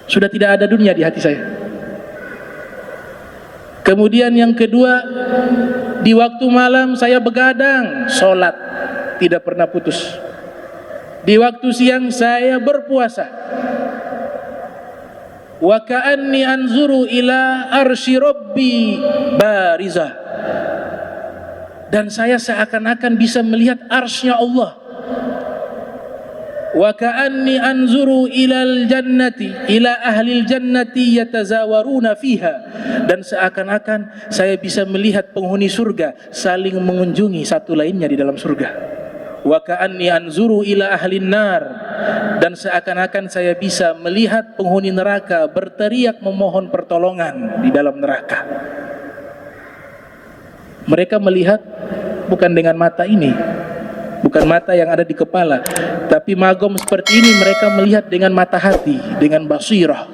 Sudah tidak ada dunia di hati saya. Kemudian yang kedua, di waktu malam saya begadang, sholat, tidak pernah putus. Di waktu siang saya berpuasa. Wa ka'anni anzuru ila arsy rabbi barizah. Dan saya seakan-akan bisa melihat arsy-Nya Allah. Wa ka'anni anzuru ilal jannati ila ahlil jannati yatazawaruna fiha. Dan seakan-akan saya bisa melihat penghuni surga saling mengunjungi satu lainnya di dalam surga. Wa ka'anni anzuru ila ahlin nar dan seakan-akan saya bisa melihat penghuni neraka berteriak memohon pertolongan di dalam neraka. Mereka melihat bukan dengan mata ini, bukan mata yang ada di kepala, tapi magom seperti ini mereka melihat dengan mata hati, dengan basirah.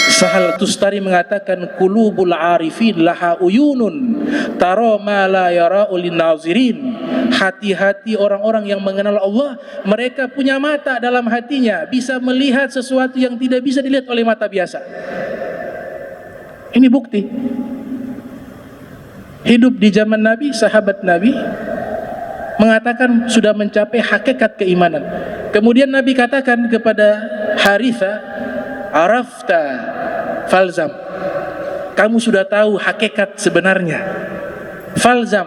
Sahal Tustari mengatakan, qulubul arifin laha uyunun tara ma la yara'u linnazirin. Hati-hati orang-orang yang mengenal Allah, mereka punya mata dalam hatinya, bisa melihat sesuatu yang tidak bisa dilihat oleh mata biasa. Ini bukti. Hidup di zaman Nabi, sahabat Nabi mengatakan sudah mencapai hakikat keimanan. Kemudian Nabi katakan kepada Haritha, arafta falzam, kamu sudah tahu hakikat sebenarnya, falzam,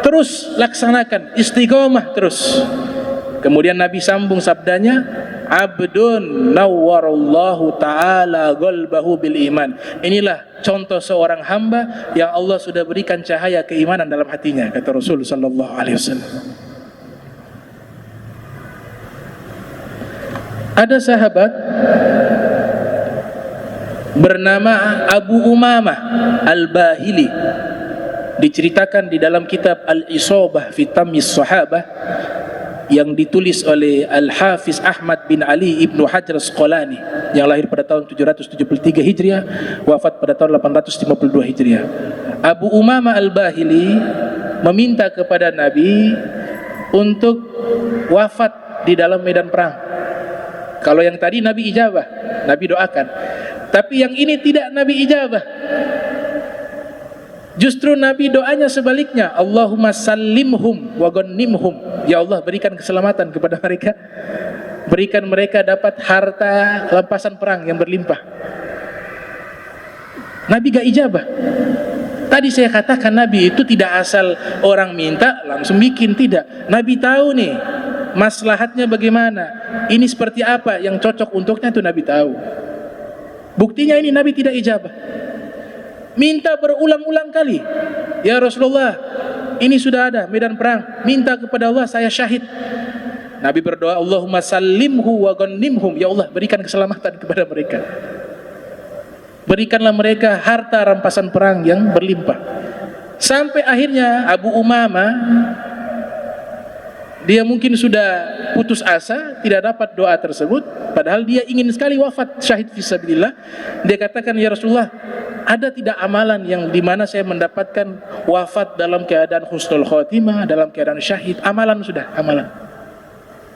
terus laksanakan, istiqomah terus. Kemudian Nabi sambung sabdanya, abdun nawwarallahu ta'ala qalbahu bil iman. Inilah contoh seorang hamba yang Allah sudah berikan cahaya keimanan dalam hatinya, kata Rasul sallallahu alaihi wasallam. Ada sahabat bernama Abu Umamah Al-Bahili, diceritakan di dalam kitab Al-Isabah fi Tamyiz Sahabah yang ditulis oleh Al-Hafiz Ahmad bin Ali Ibnu Hajar Asqalani, yang lahir pada tahun 773 Hijriah, wafat pada tahun 852 Hijriah. Abu Umamah Al-Bahili meminta kepada Nabi untuk wafat di dalam medan perang. Kalau yang tadi Nabi ijabah, Nabi doakan. Tapi yang ini tidak Nabi ijabah. Justru Nabi doanya sebaliknya, Allahumma sallimhum wa ghanimhum. Ya Allah, berikan keselamatan kepada mereka, berikan mereka dapat harta rampasan perang yang berlimpah. Nabi gak ijabah. Tadi saya katakan Nabi itu tidak asal orang minta langsung bikin, tidak. Nabi tahu nih maslahatnya bagaimana, ini seperti apa yang cocok untuknya, itu Nabi tahu. Buktinya ini Nabi tidak ijabah. Minta berulang-ulang kali, ya Rasulullah, ini sudah ada medan perang, minta kepada Allah saya syahid. Nabi berdoa, Allahumma sallimhu wa ghanimhum. Ya Allah, berikan keselamatan kepada mereka, berikanlah mereka harta rampasan perang yang berlimpah. Sampai akhirnya Abu Umamah, dia mungkin sudah putus asa, tidak dapat doa tersebut, padahal dia ingin sekali wafat syahid fisabilillah. Dia katakan, ya Rasulullah, ada tidak amalan yang dimana saya mendapatkan wafat dalam keadaan husnul khotimah, dalam keadaan syahid? Amalan sudah, amalan.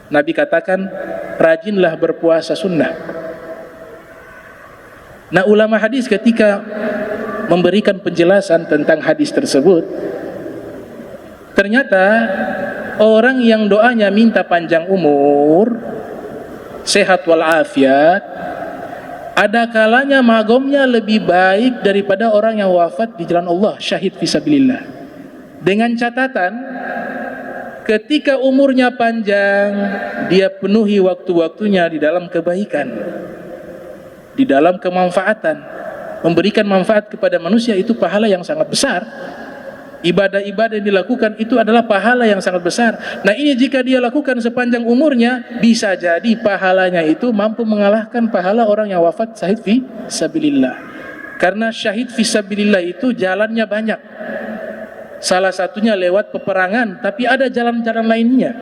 Nabi katakan, rajinlah berpuasa sunnah. Nah, ulama hadis ketika memberikan penjelasan tentang hadis tersebut, ternyata orang yang doanya minta panjang umur, sehat walafiat, ada kalanya magomnya lebih baik daripada orang yang wafat di jalan Allah, syahid fisabilillah. Dengan catatan, ketika umurnya panjang, dia penuhi waktu-waktunya di dalam kebaikan, di dalam kemanfaatan, memberikan manfaat kepada manusia, itu pahala yang sangat besar. Ibadah-ibadah yang dilakukan itu adalah pahala yang sangat besar. Nah, ini jika dia lakukan sepanjang umurnya, bisa jadi pahalanya itu mampu mengalahkan pahala orang yang wafat syahid fi sabilillah. Karena syahid fi sabilillah itu jalannya banyak. Salah satunya lewat peperangan, tapi ada jalan-jalan lainnya.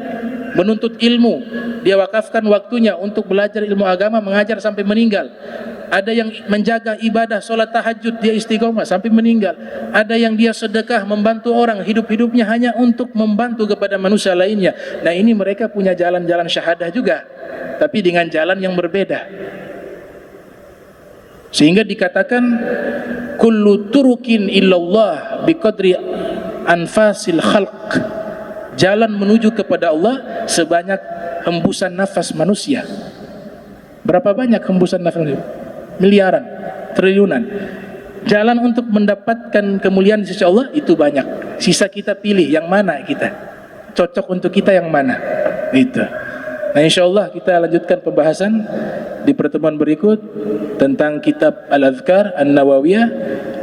Menuntut ilmu, dia wakafkan waktunya untuk belajar ilmu agama, mengajar sampai meninggal. Ada yang menjaga ibadah, sholat tahajud, dia istiqomah sampai meninggal. Ada yang dia sedekah, membantu orang, hidup-hidupnya hanya untuk membantu kepada manusia lainnya. Nah, ini mereka punya jalan-jalan syahadah juga, tapi dengan jalan yang berbeda. Sehingga dikatakan, kullu turukin illallah biqadri anfasil khalq. Jalan menuju kepada Allah sebanyak hembusan nafas manusia. Berapa banyak hembusan nafas manusia? Miliaran, triliunan. Jalan untuk mendapatkan kemuliaan di sisi Allah itu banyak. Sisa kita pilih yang mana kita cocok untuk kita, yang mana itu. Nah, insyaallah kita lanjutkan pembahasan di pertemuan berikut tentang kitab Al-Adhkar An-Nawawiyah.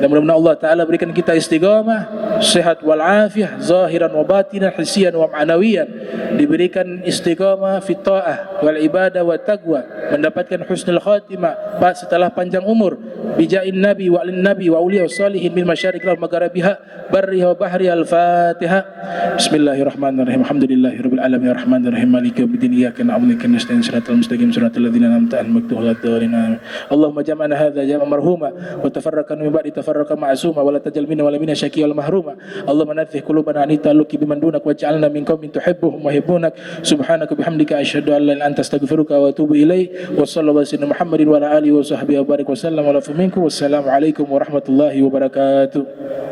Dan mudah-mudahan Allah Ta'ala berikan kita istiqamah, sehat walafiah, zahiran wa batinan, hisian wa ma'nawiyan. Diberikan istiqamah fit ta'ah wal ibadah wa taqwa, mendapatkan husnul khatimah setelah panjang umur, bijain nabi wa alin nabi wa awliya salihin min masyarik wal magharibiha barriha wa bahri. Al-Fatihah. Bismillahirrahmanirrahim. Alhamdulillahirabbil alamin arrahmanir rahim maliki yaumiddin iyyaka na'budu wa iyyaka nasta'in shiratal mustaqim shiratal ladzina an'amta 'alaihim ghairil maghdubi 'alaihim. Allahumma jam'ana hadza jam'an marhuma wa tafarraqna min ba'di tafarraqan ma'suma wa la tajal minna wa la minna syaqiyyan wal mahruma. Allahumma naffih qulubana an ta'alluqi biman dunak waj'alna min qaumin tuhibbuhum wa yuhibbunak. Subhanaka bihamdika asyhadu an la ilaha illa anta astaghfiruka wa atubu ilaik. Wa sallallahu alaihi Muhammadin wa ala alihi wa sahbihi wa barik wa sallam wa la minkum. Wassalamu alaikum warahmatullahi wabarakatuh.